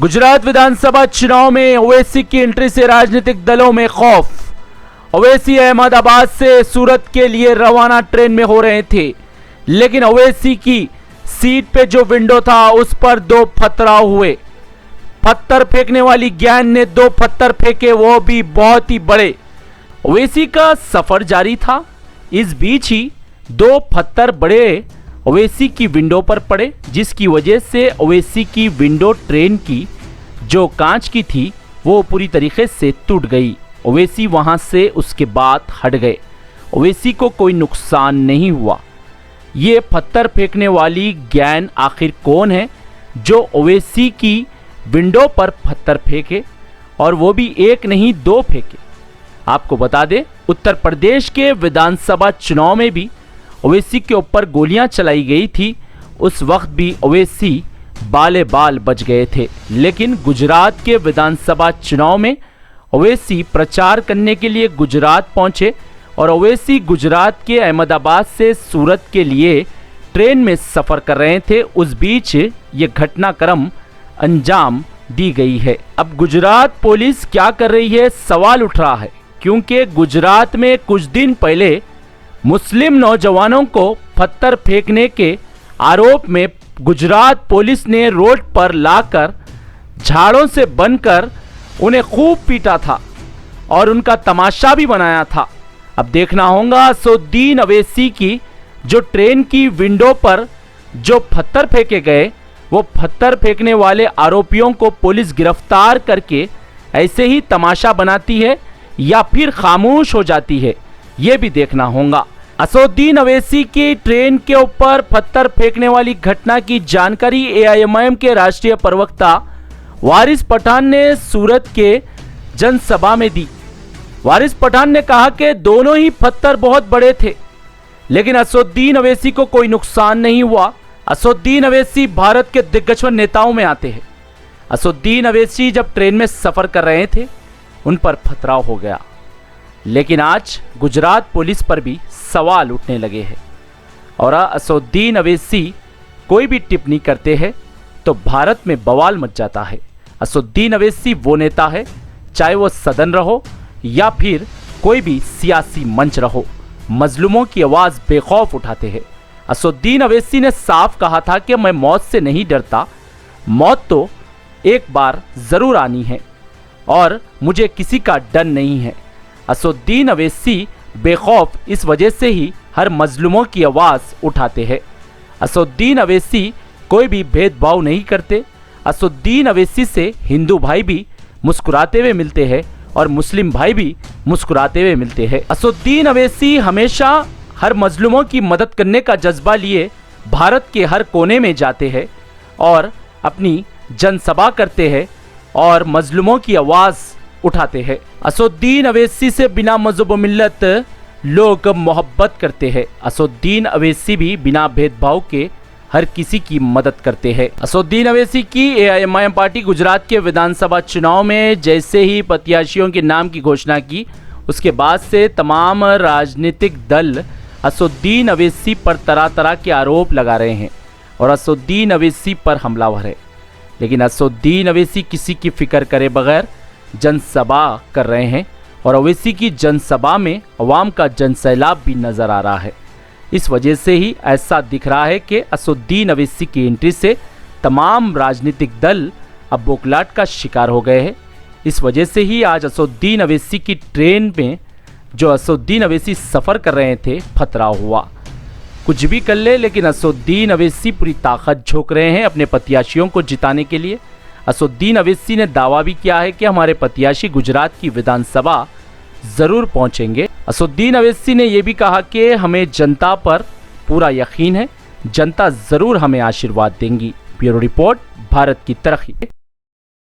गुजरात विधानसभा चुनाव में ओवैसी की एंट्री से राजनीतिक दलों में खौफ। ओवैसी अहमदाबाद से सूरत के लिए रवाना ट्रेन में हो रहे थे, लेकिन ओवैसी की सीट पे जो विंडो था उस पर दो पथराव हुए। पत्थर फेंकने वाली गैंग ने दो पत्थर फेंके, वो भी बहुत ही बड़े। ओवैसी का सफर जारी था, इस बीच ही दो पत्थर बड़े ओवैसी की विंडो पर पड़े, जिसकी वजह से ओवैसी की विंडो ट्रेन की जो कांच की थी वो पूरी तरीके से टूट गई। ओवैसी वहां से उसके बाद हट गए। ओवैसी को कोई नुकसान नहीं हुआ। ये पत्थर फेंकने वाली गैंग आखिर कौन है जो ओवैसी की विंडो पर पत्थर फेंके, और वो भी एक नहीं दो फेंके। आपको बता दें, उत्तर प्रदेश के विधानसभा चुनाव में भी ओवैसी के ऊपर गोलियां चलाई गई थी। उस वक्त भी ओवैसी बाले बाल बच गए थे, लेकिन गुजरात के विधानसभा चुनाव में ओवैसी प्रचार करने के लिए गुजरात पहुंचे और ओवैसी गुजरात के अहमदाबाद से सूरत के लिए ट्रेन में सफ़र कर रहे थे। उस बीच ये घटनाक्रम अंजाम दी गई है। अब गुजरात पुलिस क्या कर रही है, सवाल उठ रहा है, क्योंकि गुजरात में कुछ दिन पहले मुस्लिम नौजवानों को पत्थर फेंकने के आरोप में गुजरात पुलिस ने रोड पर लाकर झाड़ों से बनकर उन्हें खूब पीटा था और उनका तमाशा भी बनाया था। अब देखना होगा असदुद्दीन ओवैसी की जो ट्रेन की विंडो पर जो पत्थर फेंके गए, वो पत्थर फेंकने वाले आरोपियों को पुलिस गिरफ्तार करके ऐसे ही तमाशा बनाती है या फिर खामोश हो जाती है, ये भी देखना होगा। असदुद्दीन ओवैसी की ट्रेन के ऊपर पत्थर फेंकने वाली घटना की जानकारी एआईएमआईएम के राष्ट्रीय प्रवक्ता वारिस पठान ने सूरत के जनसभा में दी। वारिस पठान ने कहा कि दोनों ही पत्थर बहुत बड़े थे, लेकिन असदुद्दीन ओवैसी को कोई नुकसान नहीं हुआ। असदुद्दीन ओवैसी भारत के दिग्गज नेताओं में आते हैं। असदुद्दीन ओवैसी जब ट्रेन में सफर कर रहे थे, उन पर पथराव हो गया, लेकिन आज गुजरात पुलिस पर भी सवाल उठने लगे हैं। और असदुद्दीन ओवैसी कोई भी टिप्पणी करते हैं तो भारत में बवाल मच जाता है। असदुद्दीन ओवैसी वो नेता है, चाहे वो सदन रहो या फिर कोई भी सियासी मंच रहो, मजलूमों की आवाज़ बेखौफ उठाते हैं। असदुद्दीन ओवैसी ने साफ कहा था कि मैं मौत से नहीं डरता, मौत तो एक बार ज़रूर आनी है और मुझे किसी का डर नहीं है। असदुद्दीन ओवैसी बेखौफ इस वजह से ही हर मजलूमों की आवाज़ उठाते हैं। असदुद्दीन ओवैसी कोई भी भेदभाव नहीं करते। असदुद्दीन ओवैसी से हिंदू भाई भी मुस्कुराते हुए मिलते हैं और मुस्लिम भाई भी मुस्कुराते हुए मिलते हैं। असदुद्दीन ओवैसी हमेशा हर मजलूमों की मदद करने का जज्बा लिए भारत के हर कोने में जाते हैं और अपनी जनसभा करते हैं और मजलूमों की आवाज़ उठाते हैं। असदुद्दीन ओवैसी से बिना मज़हब व मिल्लत लोग मोहब्बत करते हैं। असदुद्दीन ओवैसी भी बिना भेदभाव के हर किसी की मदद करते हैं। असदुद्दीन ओवैसी की एआईएमआईएम पार्टी गुजरात के विधानसभा चुनाव में जैसे ही प्रत्याशियों के नाम की घोषणा की, उसके बाद से तमाम राजनीतिक दल असदुद्दीन ओवैसी पर तरह तरह के आरोप लगा रहे हैं और असदुद्दीन ओवैसी पर हमलावर है। लेकिन असदुद्दीन ओवैसी किसी की फिक्र करे बगैर जनसभा कर रहे हैं और ओवैसी की जनसभा में अवाम का जनसैलाब भी नज़र आ रहा है। इस वजह से ही ऐसा दिख रहा है कि असदुद्दीन ओवैसी की एंट्री से तमाम राजनीतिक दल अब बौखलाहट का शिकार हो गए हैं। इस वजह से ही आज असदुद्दीन ओवैसी की ट्रेन में जो असदुद्दीन ओवैसी सफ़र कर रहे थे, पथराव हुआ। कुछ भी कर ले, लेकिन असदुद्दीन ओवैसी पूरी ताकत झोंक रहे हैं अपने प्रत्याशियों को जिताने के लिए। असदुद्दीन ओवैसी ने दावा भी किया है कि हमारे प्रत्याशी गुजरात की विधानसभा ज़रूर पहुंचेंगे। असदुद्दीन ओवैसी ने यह भी कहा कि हमें जनता पर पूरा यकीन है, जनता ज़रूर हमें आशीर्वाद देंगी। ब्यूरो रिपोर्ट, भारत की तरक्की।